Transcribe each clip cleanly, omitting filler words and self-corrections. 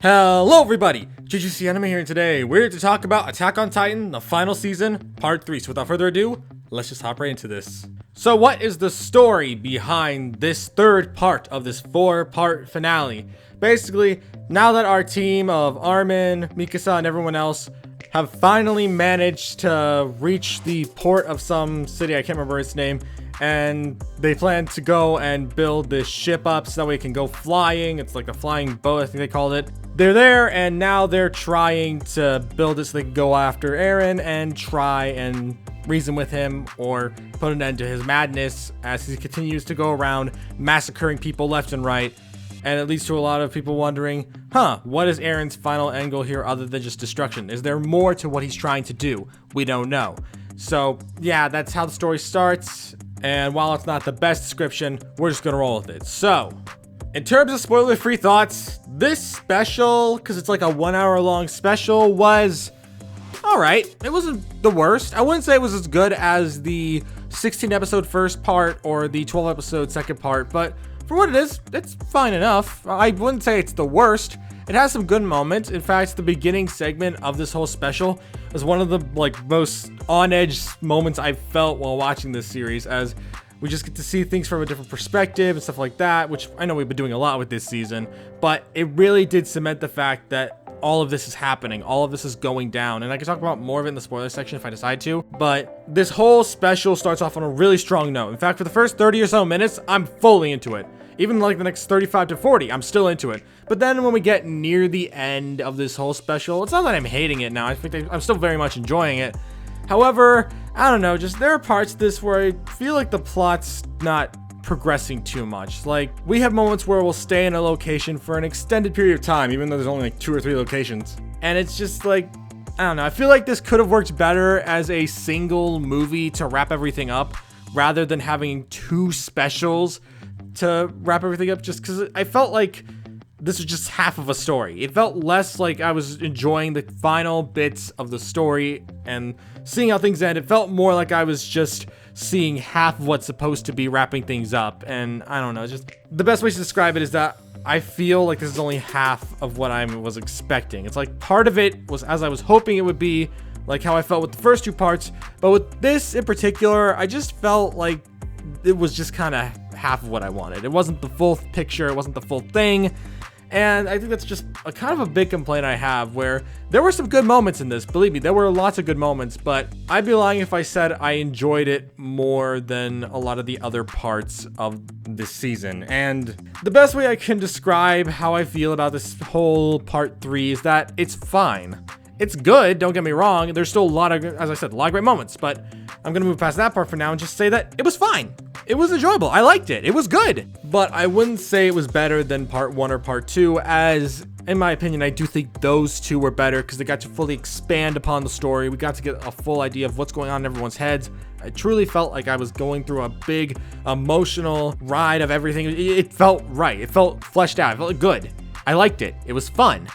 Hello everybody, JGC Anime here, and today we're here to talk about Attack on Titan, the final season, part 3. So without further ado, let's just hop right into this. So what is the story behind this third part of this 4-part finale? Basically, now that our team of Armin, Mikasa, and everyone else have finally managed to reach the port of some city, I can't remember its name, and they plan to go and build this ship up so that way it can go flying. It's like a flying boat, I think they called it. They're there, and now they're trying to build it so they can go after Eren and try and reason with him or put an end to his madness as he continues to go around massacring people left and right. And it leads to a lot of people wondering, what is Eren's final end goal here other than just destruction? Is there more to what he's trying to do? We don't know. So yeah, that's how the story starts. And while it's not the best description, we're just gonna roll with it. So, in terms of spoiler-free thoughts, this special, because it's like a 1 hour long special, was alright. It wasn't the worst. I wouldn't say it was as good as the 16 episode first part or the 12 episode second part, but for what it is, it's fine enough. I wouldn't say it's the worst. It has some good moments. In fact, the beginning segment of this whole special is one of the most on-edge moments I felt while watching this series, as we just get to see things from a different perspective and stuff like that, which I know we've been doing a lot with this season, but it really did cement the fact that all of this is happening, all of this is going down, and I can talk about more of it in the spoiler section if I decide to, but this whole special starts off on a really strong note. In fact, for the first 30 or so minutes, I'm fully into it. Even like the next 35 to 40, I'm still into it. But then when we get near the end of this whole special, it's not that I'm hating it now. I think I'm still very much enjoying it. However, I don't know, just there are parts of this where I feel like the plot's not progressing too much. Like, we have moments where we'll stay in a location for an extended period of time, even though there's only like 2 or 3 locations. And it's just like, I don't know, I feel like this could have worked better as a single movie to wrap everything up, rather than having 2 specials to wrap everything up, just because I felt like this was just half of a story. It felt less like I was enjoying the final bits of the story and seeing how things end. It felt more like I was just seeing half of what's supposed to be wrapping things up. And I don't know, just the best way to describe it is that I feel like this is only half of what I was expecting. It's like part of it was as I was hoping it would be, like how I felt with the first 2 parts. But with this in particular, I just felt like it was just kind of half of what I wanted. It wasn't the full picture, it wasn't the full thing. And I think that's just a kind of a big complaint I have, where there were some good moments in this. Believe me, there were lots of good moments, but I'd be lying if I said I enjoyed it more than a lot of the other parts of this season. And the best way I can describe how I feel about this whole part 3 is that it's fine. It's good, don't get me wrong. There's still a lot of, as I said, a lot of great moments, but I'm gonna move past that part for now and just say that it was fine. It was enjoyable. I liked it. It was good. But I wouldn't say it was better than part 1 or part 2, as in my opinion, I do think those 2 were better because they got to fully expand upon the story. We got to get a full idea of what's going on in everyone's heads. I truly felt like I was going through a big emotional ride of everything. It felt right. It felt fleshed out. It felt good. I liked it. It was fun.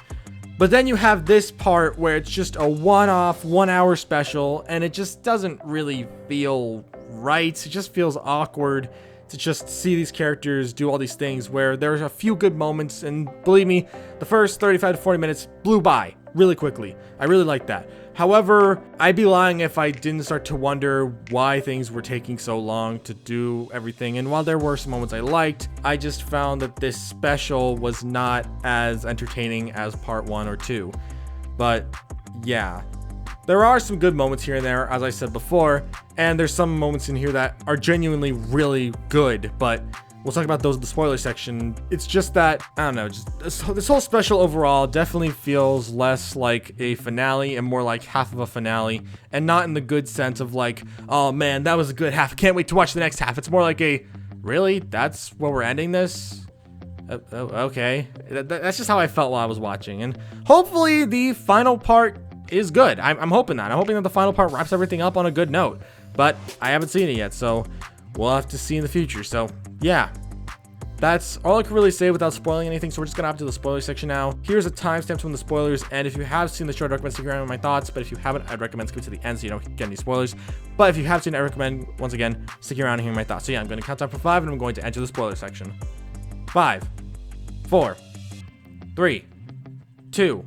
But then you have this part where it's just a one-off 1 hour special, and it just doesn't really feel right. It just feels awkward to just see these characters do all these things, where there's a few good moments, and believe me, the first 35 to 40 minutes blew by really quickly. I really liked that. However, I'd be lying if I didn't start to wonder why things were taking so long to do everything. And while there were some moments I liked, I just found that this special was not as entertaining as part 1 or 2. But yeah, there are some good moments here and there, as I said before, and there's some moments in here that are genuinely really good, but we'll talk about those in the spoiler section. It's just that, I don't know, just this whole special overall definitely feels less like a finale and more like half of a finale, and not in the good sense of like, oh man, that was a good half, can't wait to watch the next half. It's more like a, really? That's where we're ending this? Okay. That's just how I felt while I was watching, and hopefully the final part is good. I'm hoping that. I'm hoping that the final part wraps everything up on a good note, but I haven't seen it yet, so we'll have to see in the future. So yeah, that's all I can really say without spoiling anything, so we're just gonna hop to the spoiler section now. Here's a timestamp from the spoilers, and if you have seen the show, I'd recommend sticking around with my thoughts, but if you haven't, I'd recommend skipping to the end so you don't get any spoilers. But if you have seen it, I recommend, once again, sticking around and hearing my thoughts. So yeah, I'm going to count down from 5, and I'm going to enter the spoiler section. 5, 4, 3, 2,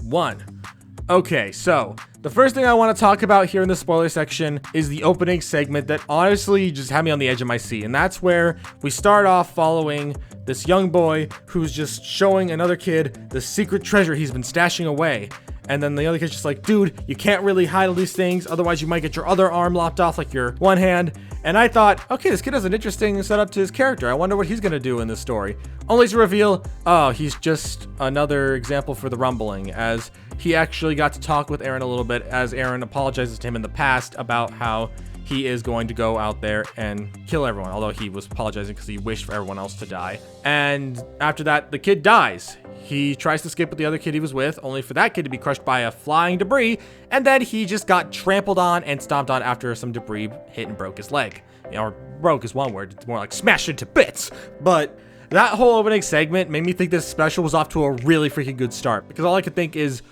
1. Okay, so the first thing I want to talk about here in the spoiler section is the opening segment that honestly just had me on the edge of my seat. And that's where we start off following this young boy who's just showing another kid the secret treasure he's been stashing away. And then the other kid's just like, dude, you can't really hide all these things, otherwise you might get your other arm lopped off like your one hand. And I thought, okay, this kid has an interesting setup to his character. I wonder what he's gonna do in this story. Only to reveal, oh, he's just another example for the rumbling, as he actually got to talk with Eren a little bit, as Eren apologizes to him in the past about how he is going to go out there and kill everyone, although he was apologizing because he wished for everyone else to die. And after that, the kid dies. He tries to escape with the other kid he was with, only for that kid to be crushed by a flying debris, and then he just got trampled on and stomped on after some debris hit and broke his leg. You know, or broke is one word, it's more like smashed into bits. But that whole opening segment made me think this special was off to a really freaking good start, because all I could think is,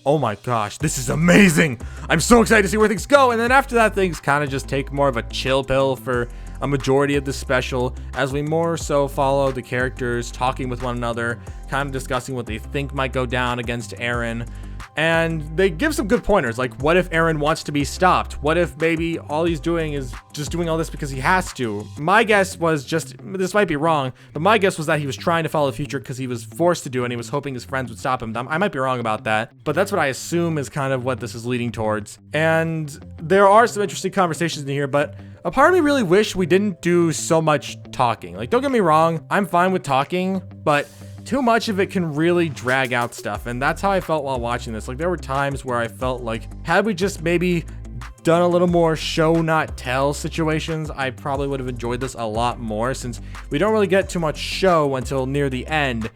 oh my gosh, this is amazing. I'm so excited to see where things go. And then after that, things kind of just take more of a chill pill for a majority of the special, as we more so follow the characters talking with one another, kind of discussing what they think might go down against Eren. And they give some good pointers, like what if Eren wants to be stopped? What if maybe all he's doing is just doing all this because he has to? My guess was just, this might be wrong, but my guess was that he was trying to follow the future because he was forced to do it and he was hoping his friends would stop him. I might be wrong about that, but that's what I assume is kind of what this is leading towards. And there are some interesting conversations in here, but a part of me really wish we didn't do so much talking. Like, don't get me wrong, I'm fine with talking, but too much of it can really drag out stuff. And that's how I felt while watching this. Like, there were times where I felt like, had we just maybe done a little more show not tell situations, I probably would have enjoyed this a lot more, since we don't really get too much show until near the end.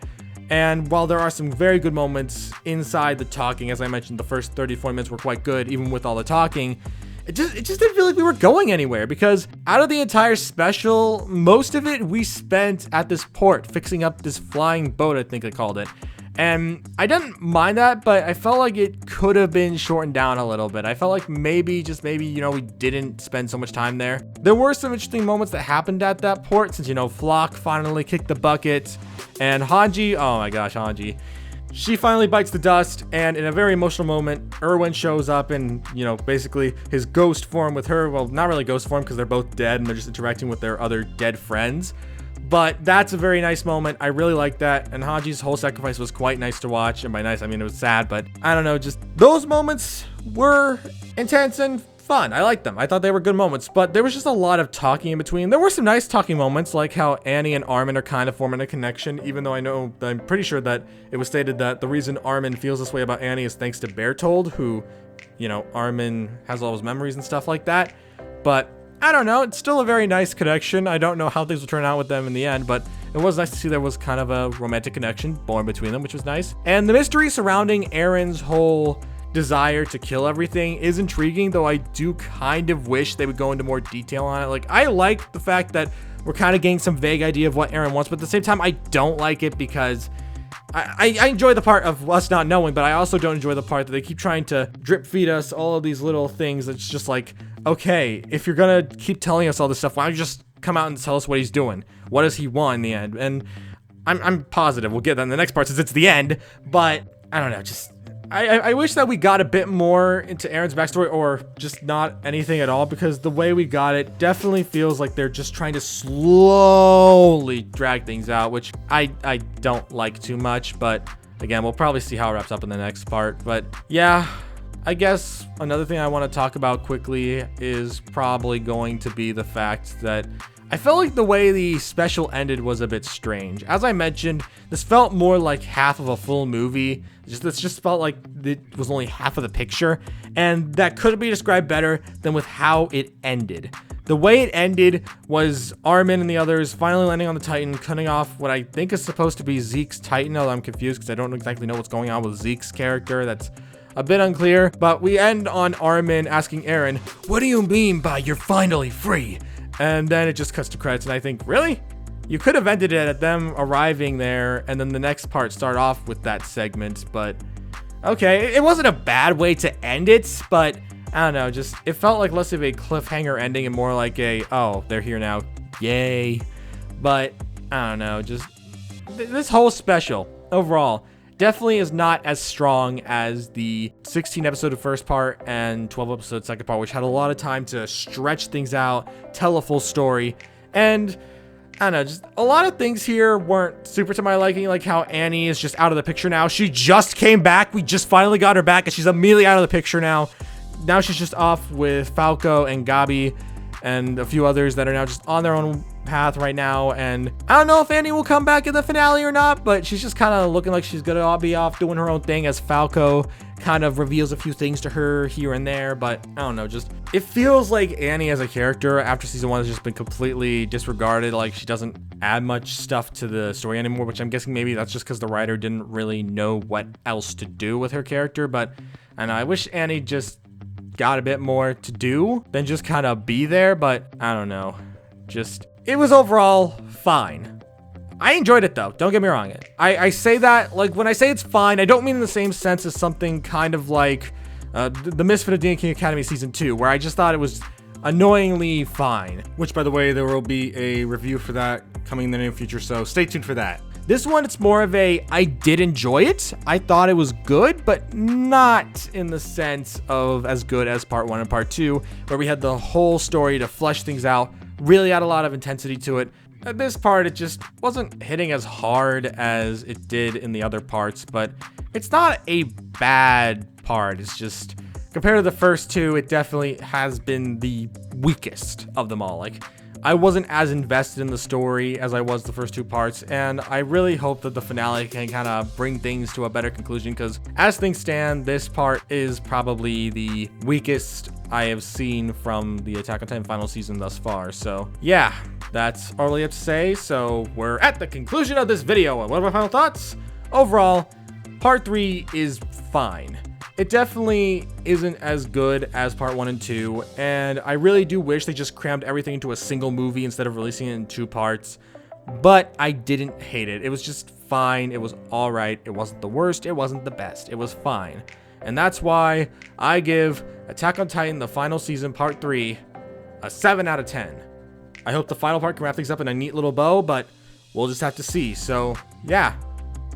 And while there are some very good moments inside the talking, as I mentioned, the first 30-40 minutes were quite good, even with all the talking, it just didn't feel like we were going anywhere, because out of the entire special, most of it we spent at this port fixing up this flying boat, I think they called it. And I didn't mind that, but I felt like it could have been shortened down a little bit. I felt like maybe, just maybe, you know, we didn't spend so much time there. There were some interesting moments that happened at that port, since, you know, Flock finally kicked the bucket, and Hanji, oh my gosh, Hanji. She finally bites the dust, and in a very emotional moment, Erwin shows up in, you know, basically his ghost form with her. Well, not really ghost form, because they're both dead and they're just interacting with their other dead friends. But that's a very nice moment. I really like that. And Hanji's whole sacrifice was quite nice to watch. And by nice, I mean it was sad, but I don't know, just those moments were intense and fun. I liked them. I thought they were good moments, but there was just a lot of talking in between. There were some nice talking moments, like how Annie and Armin are kind of forming a connection, even though I'm pretty sure that it was stated that the reason Armin feels this way about Annie is thanks to Bertold, who, you know, Armin has all his memories and stuff like that. But I don't know, it's still a very nice connection. I don't know how things will turn out with them in the end, but it was nice to see there was kind of a romantic connection born between them, which was nice. And the mystery surrounding Eren's whole desire to kill everything is intriguing, though I do kind of wish they would go into more detail on it. Like, I like the fact that we're kind of getting some vague idea of what Eren wants, but at the same time, I don't like it, because I enjoy the part of us not knowing, but I also don't enjoy the part that they keep trying to drip feed us all of these little things that's just like, okay, if you're gonna keep telling us all this stuff, why don't you just come out and tell us what he's doing? What does he want in the end? And I'm positive we'll get that in the next part, since it's the end, but I don't know, just I wish that we got a bit more into Eren's backstory, or just not anything at all, because the way we got it definitely feels like they're just trying to slowly drag things out, which I don't like too much. But again, we'll probably see how it wraps up in the next part. But yeah, I guess another thing I want to talk about quickly is probably going to be the fact that I felt like the way the special ended was a bit strange. As I mentioned, this felt more like half of a full movie. This just felt like it was only half of the picture, and that couldn't be described better than with how it ended. The way it ended was Armin and the others finally landing on the Titan, cutting off what I think is supposed to be Zeke's Titan, although I'm confused because I don't exactly know what's going on with Zeke's character. That's a bit unclear, but we end on Armin asking Eren, "What do you mean by you're finally free?" And then it just cuts to credits, and I think, really? You could have ended it at them arriving there, and then the next part start off with that segment, but okay, it wasn't a bad way to end it, but I don't know, just, it felt like less of a cliffhanger ending and more like a, oh, they're here now, yay. But I don't know, just this whole special overall definitely is not as strong as the 16 episode first part and 12 episode second part, which had a lot of time to stretch things out, tell a full story, and I don't know, just a lot of things here weren't super to my liking, like how Annie is just out of the picture now. She just came back. We just finally got her back, and she's immediately out of the picture now. Now she's just off with Falco and Gabi and a few others that are now just on their own path right now. And I don't know if Annie will come back in the finale or not, but she's just kind of looking like she's gonna be off doing her own thing as Falco kind of reveals a few things to her here and there. But I don't know, just it feels like Annie as a character after season 1 has just been completely disregarded. Like she doesn't add much stuff to the story anymore, which I'm guessing maybe that's just because the writer didn't really know what else to do with her character. But I know I wish Annie just got a bit more to do than just kind of be there. But I don't know, just it was overall fine. I enjoyed it though, don't get me wrong. I say that, like when I say it's fine, I don't mean in the same sense as something kind of like the Misfit of DnKing Academy season 2, where I just thought it was annoyingly fine. Which, by the way, there will be a review for that coming in the near future, so stay tuned for that. This one, it's more of a, I did enjoy it. I thought it was good, but not in the sense of as good as part 1 and part 2, where we had the whole story to flesh things out, really had a lot of intensity to it. At this part, it just wasn't hitting as hard as it did in the other parts, but it's not a bad part. It's just, compared to the first 2, it definitely has been the weakest of them all. Like, I wasn't as invested in the story as I was the first 2 parts, and I really hope that the finale can kind of bring things to a better conclusion, because as things stand, this part is probably the weakest I have seen from the Attack on Titan final season thus far. So yeah, that's all I have to say. So we're at the conclusion of this video, and what are my final thoughts? Overall, part 3 is fine. It definitely isn't as good as part 1 and 2, and I really do wish they just crammed everything into a single movie instead of releasing it in 2 parts. But I didn't hate it. It was just fine. It was all right. It wasn't the worst. It wasn't the best. It was fine. And that's why I give Attack on Titan, the final season, part 3, a 7 out of 10. I hope the final part can wrap things up in a neat little bow, but we'll just have to see. So yeah,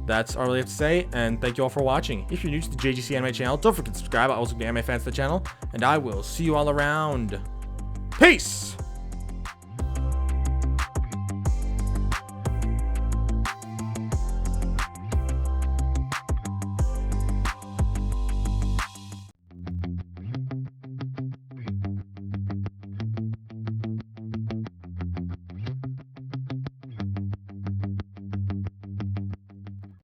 that's all I have to say, and thank you all for watching. If you're new to the JGC Anime channel, don't forget to subscribe. I also be anime fans to the channel, and I will see you all around. Peace!